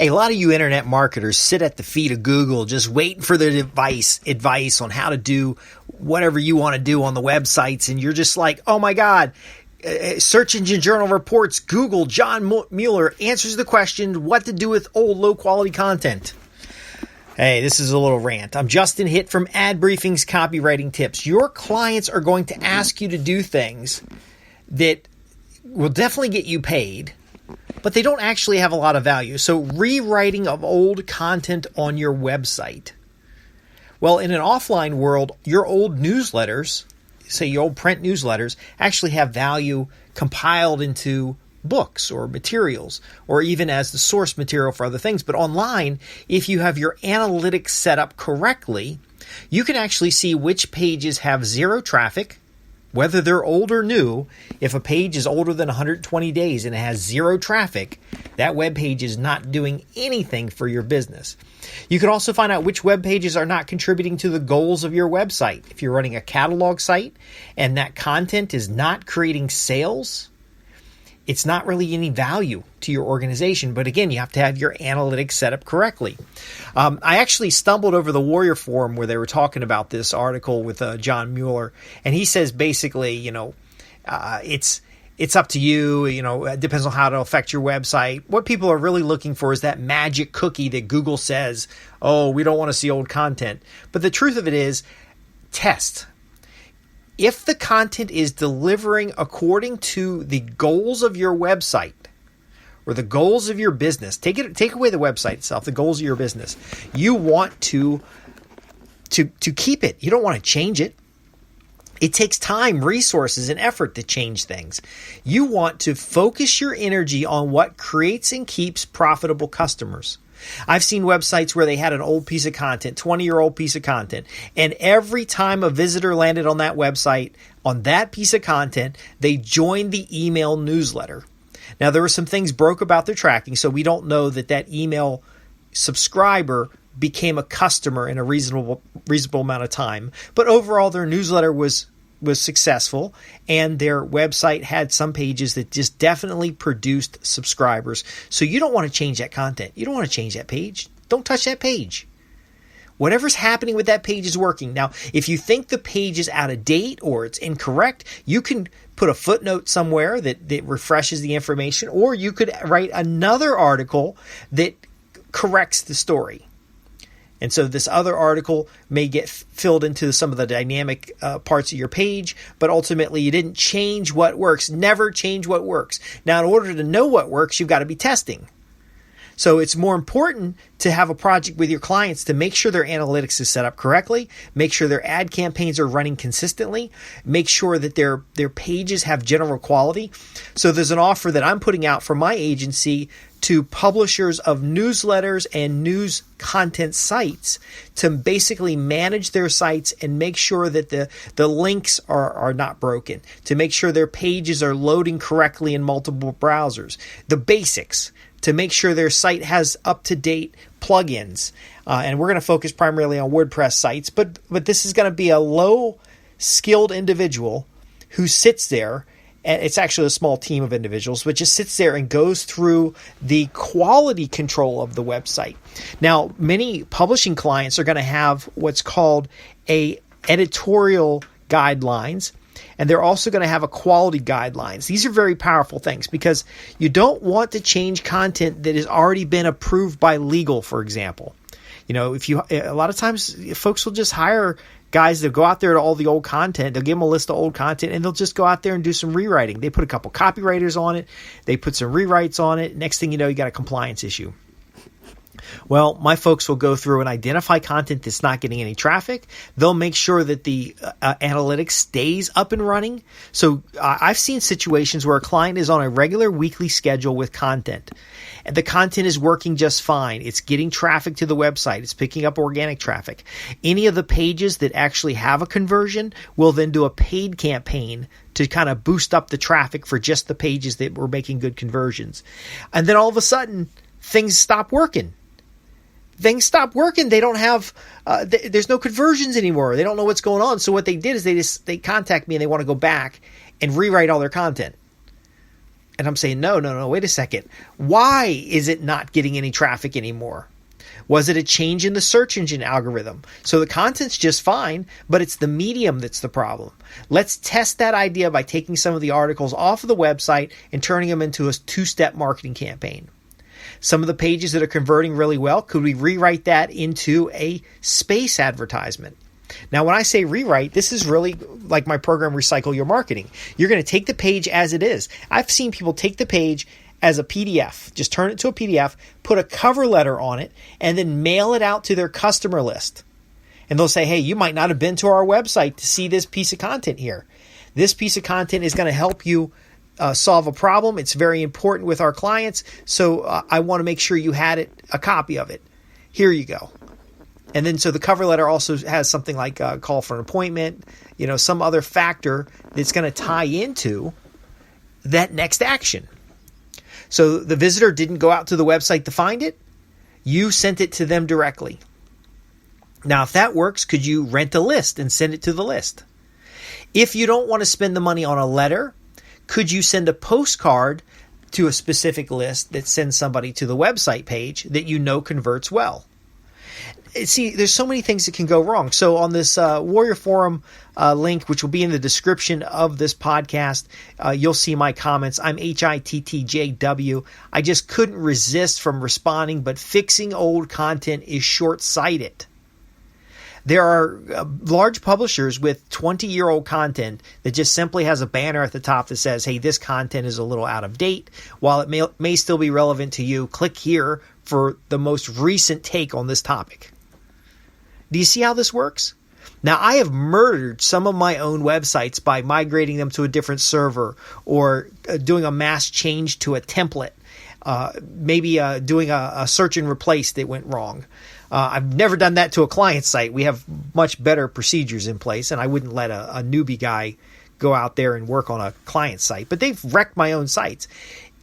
Hey, a lot of you internet marketers sit at the feet of Google just waiting for their advice on how to do whatever you want to do on the websites. And you're just like, oh my God, Search Engine Journal reports Google John Mueller answers the question what to do with old low quality content. Hey, this is a little rant. I'm Justin Hitt from Ad Briefing's Copywriting Tips. Your clients are going to ask you to do things that will definitely get you paid, but they don't actually have a lot of value. So rewriting of old content on your website. Well, in an offline world, your old newsletters, say your old print newsletters, actually have value compiled into books or materials, or even as the source material for other things. But online, if you have your analytics set up correctly, you can actually see which pages have zero traffic, whether they're old or new. If a page is older than 120 days and it has zero traffic, that web page is not doing anything for your business. You can also find out which web pages are not contributing to the goals of your website. If you're running a catalog site and that content is not creating sales, it's not really any value to your organization. But again, you have to have your analytics set up correctly. I actually stumbled over the Warrior Forum where they were talking about this article with John Mueller. And he says basically, it's up to you. It depends on how it'll affect your website. What people are really looking for is that magic cookie that Google says, oh, we don't want to see old content. But the truth of it is, test. If the content is delivering according to the goals of your website or the goals of your business, take away the website itself, the goals of your business. You want to keep it. You don't want to change it. It takes time, resources, and effort to change things. You want to focus your energy on what creates and keeps profitable customers. I've seen websites where they had an old piece of content, 20-year-old piece of content, and every time a visitor landed on that website, on that piece of content, they joined the email newsletter. Now, there were some things broke about their tracking, so we don't know that email subscriber became a customer in a reasonable amount of time. But overall, their newsletter was successful, and their website had some pages that just definitely produced subscribers. So you don't want to change that content. You don't want to change that page. Don't touch that page. Whatever's happening with that page is working. Now, if you think the page is out of date or it's incorrect, you can put a footnote somewhere that refreshes the information, or you could write another article that corrects the story. And so this other article may get filled into some of the dynamic parts of your page, but ultimately you didn't change what works. Never change what works. Now, in order to know what works, you've got to be testing. So it's more important to have a project with your clients to make sure their analytics is set up correctly, make sure their ad campaigns are running consistently, make sure that their pages have general quality. So there's an offer that I'm putting out from my agency to publishers of newsletters and news content sites to basically manage their sites and make sure that the links are not broken, to make sure their pages are loading correctly in multiple browsers. The basics, to make sure their site has up-to-date plugins. And we're going to focus primarily on WordPress sites, but this is going to be a low-skilled individual who sits there. And it's actually a small team of individuals, but just sits there and goes through the quality control of the website. Now, many publishing clients are going to have what's called a editorial guidelines, and they're also going to have a quality guidelines. These are very powerful things because you don't want to change content that has already been approved by legal, for example. A lot of times folks will just hire guys that go out there to all the old content. They'll give them a list of old content and they'll just go out there and do some rewriting. They put a couple copywriters on it. They put some rewrites on it. Next thing you know, you got a compliance issue. Well, my folks will go through and identify content that's not getting any traffic. They'll make sure that the analytics stays up and running. So I've seen situations where a client is on a regular weekly schedule with content. And the content is working just fine. It's getting traffic to the website. It's picking up organic traffic. Any of the pages that actually have a conversion will then do a paid campaign to kind of boost up the traffic for just the pages that were making good conversions. And then all of a sudden, things stop working. They don't have, there's no conversions anymore. They don't know what's going on. So what they did is they contact me and they want to go back and rewrite all their content. And I'm saying, no, wait a second. Why is it not getting any traffic anymore? Was it a change in the search engine algorithm? So the content's just fine, but it's the medium that's the problem. Let's test that idea by taking some of the articles off of the website and turning them into a two-step marketing campaign. Some of the pages that are converting really well, could we rewrite that into a space advertisement? Now, when I say rewrite, this is really like my program, Recycle Your Marketing. You're going to take the page as it is. I've seen people take the page as a PDF, just turn it to a PDF, put a cover letter on it, and then mail it out to their customer list. And they'll say, hey, you might not have been to our website to see this piece of content here. This piece of content is going to help you solve a problem. It's very important with our clients, so I want to make sure you had a copy of it. Here you go. And then so the cover letter also has something like a call for an appointment, some other factor that's going to tie into that next action. So the visitor didn't go out to the website to find it. You sent it to them directly. Now, if that works, could you rent a list and send it to the list? If you don't want to spend the money on a letter, could you send a postcard to a specific list that sends somebody to the website page that converts well? See, there's so many things that can go wrong. So on this Warrior Forum link, which will be in the description of this podcast, you'll see my comments. I'm HITTJW. I just couldn't resist from responding, but fixing old content is short-sighted. There are large publishers with 20-year-old content that just simply has a banner at the top that says, hey, this content is a little out of date. While it may still be relevant to you, click here for the most recent take on this topic. Do you see how this works? Now, I have murdered some of my own websites by migrating them to a different server or doing a mass change to a template, maybe doing a search and replace that went wrong. I've never done that to a client site. We have much better procedures in place, and I wouldn't let a newbie guy go out there and work on a client site. But they've wrecked my own sites.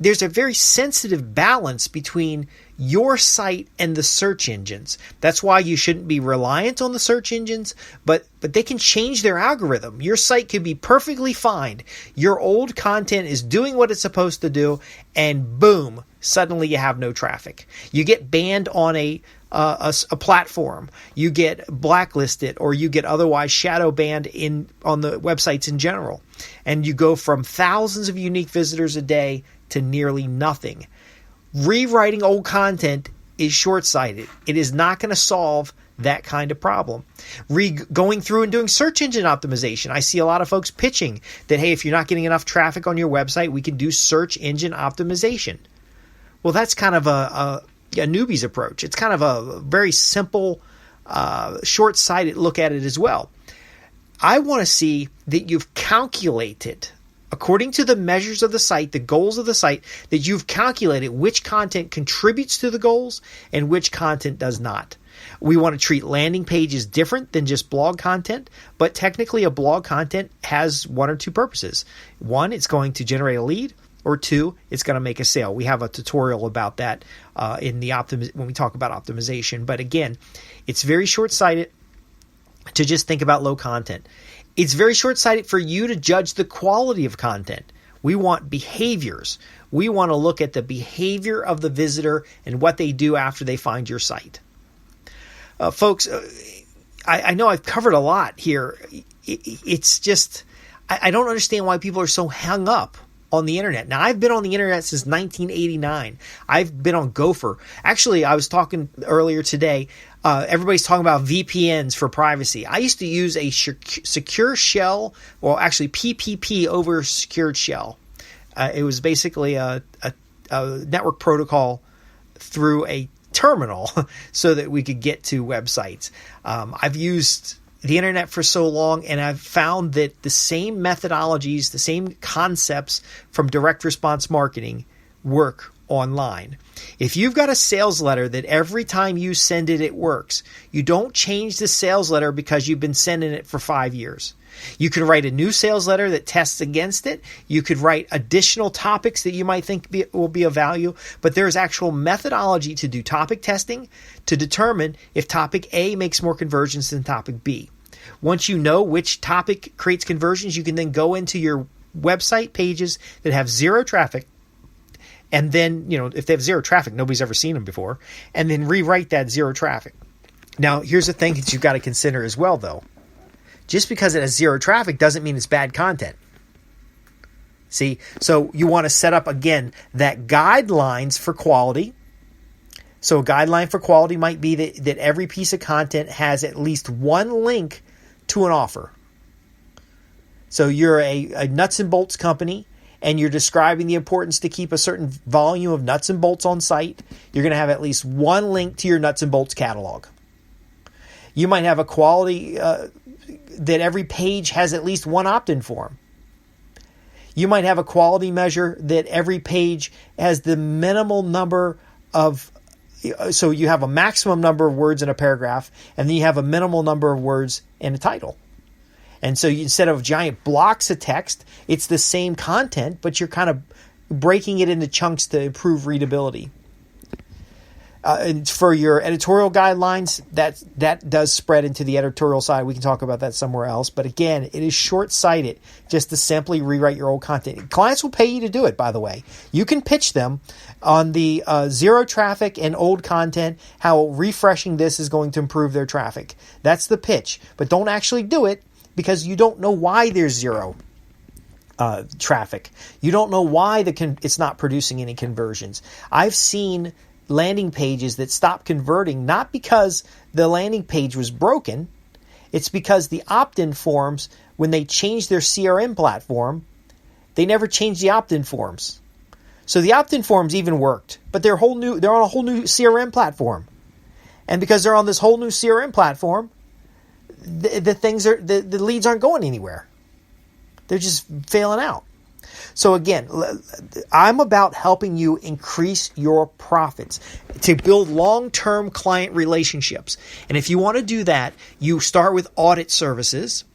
There's a very sensitive balance between your site and the search engines. That's why you shouldn't be reliant on the search engines, but they can change their algorithm. Your site could be perfectly fine. Your old content is doing what it's supposed to do, and boom, suddenly you have no traffic. You get banned on a platform, you get blacklisted, or you get otherwise shadow banned on the websites in general, and you go from thousands of unique visitors a day to nearly nothing. Rewriting old content is short-sighted. It is not going to solve that kind of problem. Going through and doing search engine optimization. I see a lot of folks pitching that, hey, if you're not getting enough traffic on your website, we can do search engine optimization. Well, that's kind of a newbie's approach. It's kind of a very simple, short-sighted look at it as well. I want to see that you've calculated, according to the measures of the site, the goals of the site, that you've calculated which content contributes to the goals and which content does not. We want to treat landing pages different than just blog content, but technically a blog content has one or two purposes. One, it's going to generate a lead, or two, it's going to make a sale. We have a tutorial about that when we talk about optimization. But again, it's very short-sighted to just think about low content. It's very short-sighted for you to judge the quality of content. We want behaviors. We want to look at the behavior of the visitor and what they do after they find your site. Folks, I know I've covered a lot here. It's just, I don't understand why people are so hung up on the internet. Now, I've been on the internet since 1989. I've been on Gopher. Actually, I was talking earlier today. Everybody's talking about VPNs for privacy. I used to use a secure shell, well, actually PPP over secured shell. It was basically a network protocol through a terminal so that we could get to websites. I've used the internet for so long, and I've found that the same methodologies, the same concepts from direct response marketing work online. If you've got a sales letter that every time you send it, it works, you don't change the sales letter because you've been sending it for 5 years. You can write a new sales letter that tests against it. You could write additional topics that you might think will be of value, but there's actual methodology to do topic testing to determine if topic A makes more conversions than topic B. Once you know which topic creates conversions, you can then go into your website pages that have zero traffic And then, if they have zero traffic, nobody's ever seen them before, and then rewrite that zero traffic. Now, here's the thing that you've got to consider as well, though. Just because it has zero traffic doesn't mean it's bad content. See, so you want to set up, again, that guidelines for quality. So a guideline for quality might be that every piece of content has at least one link to an offer. So you're a nuts and bolts company, and you're describing the importance to keep a certain volume of nuts and bolts on site. You're going to have at least one link to your nuts and bolts catalog. You might have a quality that every page has at least one opt-in form. You might have a quality measure that every page has the minimal number of, so you have a maximum number of words in a paragraph, and then you have a minimal number of words in a title. And so instead of giant blocks of text, it's the same content, but you're kind of breaking it into chunks to improve readability. And for your editorial guidelines, that does spread into the editorial side. We can talk about that somewhere else. But again, it is short-sighted just to simply rewrite your old content. Clients will pay you to do it, by the way. You can pitch them on the zero traffic and old content, how refreshing this is going to improve their traffic. That's the pitch. But don't actually do it, because you don't know why there's zero traffic. You don't know why it's not producing any conversions. I've seen landing pages that stopped converting, not because the landing page was broken. It's because the opt-in forms, when they changed their CRM platform, they never changed the opt-in forms. So the opt-in forms even worked, but they're on a whole new CRM platform. And because they're on this whole new CRM platform, the leads aren't going anywhere. They're just failing out. So again, I'm about helping you increase your profits to build long-term client relationships. And if you want to do that, you start with audit services.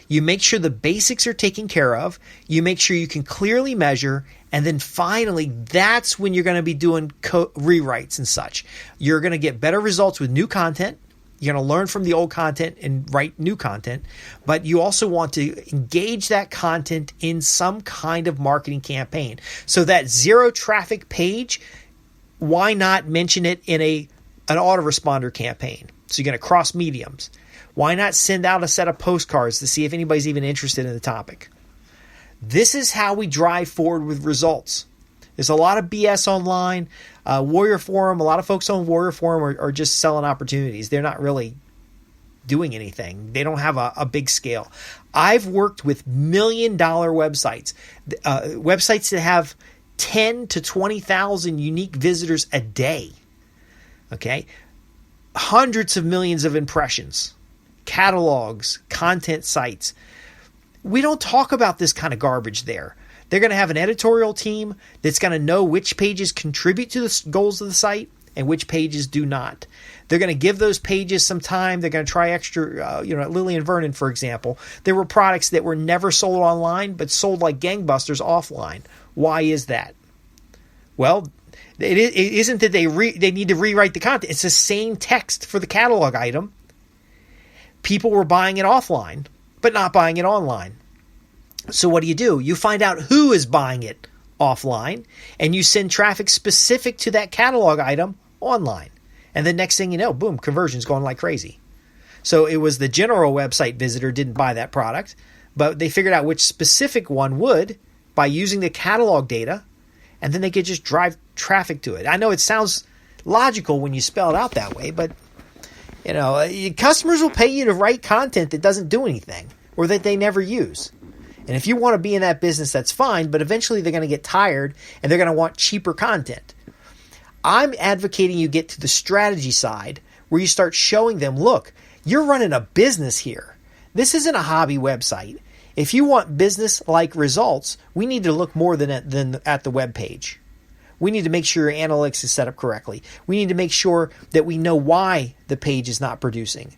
You make sure the basics are taken care of. You make sure you can clearly measure. And then finally, that's when you're going to be doing rewrites and such. You're going to get better results with new content. You're going to learn from the old content and write new content, but you also want to engage that content in some kind of marketing campaign. So that zero traffic page, why not mention it in an autoresponder campaign? So you're going to cross mediums. Why not send out a set of postcards to see if anybody's even interested in the topic? This is how we drive forward with results. There's a lot of BS online. Warrior Forum, a lot of folks on Warrior Forum are just selling opportunities. They're not really doing anything. They don't have a big scale. I've worked with $1 million websites, websites that have 10 to 20,000 unique visitors a day. Okay, hundreds of millions of impressions, catalogs, content sites. We don't talk about this kind of garbage there. They're going to have an editorial team that's going to know which pages contribute to the goals of the site and which pages do not. They're going to give those pages some time. They're going to try extra, at Lily and Vernon, for example. There were products that were never sold online but sold like gangbusters offline. Why is that? Well, it isn't that they need to rewrite the content. It's the same text for the catalog item. People were buying it offline but not buying it online. So what do? You find out who is buying it offline, and you send traffic specific to that catalog item online. And the next thing you know, boom, conversion's going like crazy. So it was the general website visitor didn't buy that product, but they figured out which specific one would by using the catalog data, and then they could just drive traffic to it. I know it sounds logical when you spell it out that way, but customers will pay you to write content that doesn't do anything or that they never use. And if you want to be in that business, that's fine, but eventually they're going to get tired and they're going to want cheaper content. I'm advocating you get to the strategy side where you start showing them, look, you're running a business here. This isn't a hobby website. If you want business-like results, we need to look more than at the web page. We need to make sure your analytics is set up correctly. We need to make sure that we know why the page is not producing.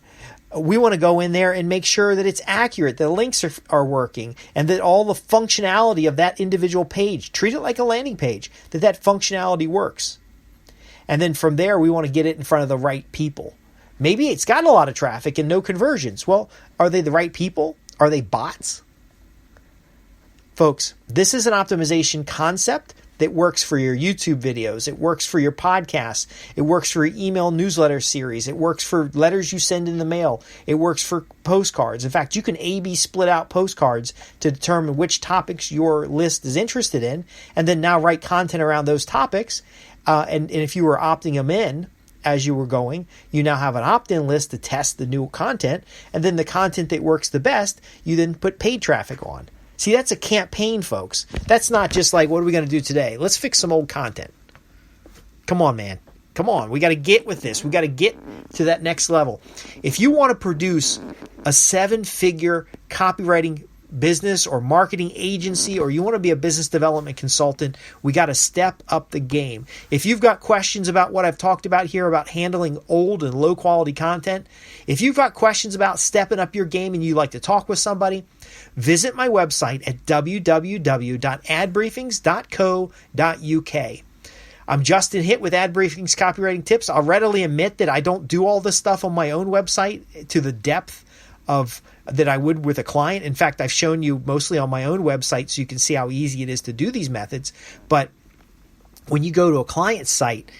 We want to go in there and make sure that it's accurate, the links are working, and that all the functionality of that individual page, treat it like a landing page, that functionality works. And then from there, we want to get it in front of the right people. Maybe it's got a lot of traffic and no conversions. Well, are they the right people? Are they bots? Folks, this is an optimization concept that works for your YouTube videos. It works for your podcasts. It works for your email newsletter series. It works for letters you send in the mail. It works for postcards. In fact, you can A/B split out postcards to determine which topics your list is interested in, and then now write content around those topics. And if you were opting them in as you were going, you now have an opt-in list to test the new content, and then the content that works the best, you then put paid traffic on. See, that's a campaign, folks. That's not just like, what are we going to do today? Let's fix some old content. Come on, man. Come on. We got to get with this. We got to get to that next level. If you want to produce a 7-figure copywriting business or marketing agency, or you want to be a business development consultant, we got to step up the game. If you've got questions about what I've talked about here about handling old and low quality content, if you've got questions about stepping up your game and you'd like to talk with somebody, visit my website at www.adbriefings.co.uk. I'm Justin Hitt with Ad Briefings Copywriting Tips. I'll readily admit that I don't do all this stuff on my own website to the depth of that I would with a client. In fact, I've shown you mostly on my own website so you can see how easy it is to do these methods. But when you go to a client site,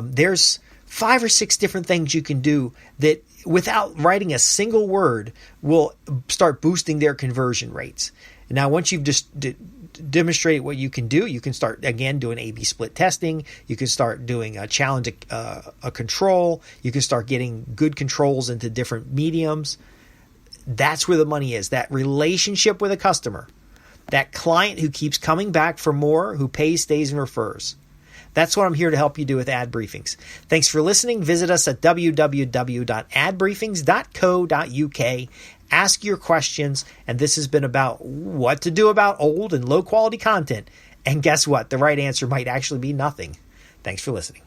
there's 5 or 6 different things you can do that without writing a single word will start boosting their conversion rates. Now, once you've just demonstrated what you can do, you can start, again, doing A/B split testing. You can start doing a challenge, a control. You can start getting good controls into different mediums. That's where the money is, that relationship with a customer, that client who keeps coming back for more, who pays, stays, and refers. That's what I'm here to help you do with Ad Briefings. Thanks for listening. Visit us at www.adbriefings.co.uk. Ask your questions. And this has been about what to do about old and low quality content. And guess what? The right answer might actually be nothing. Thanks for listening.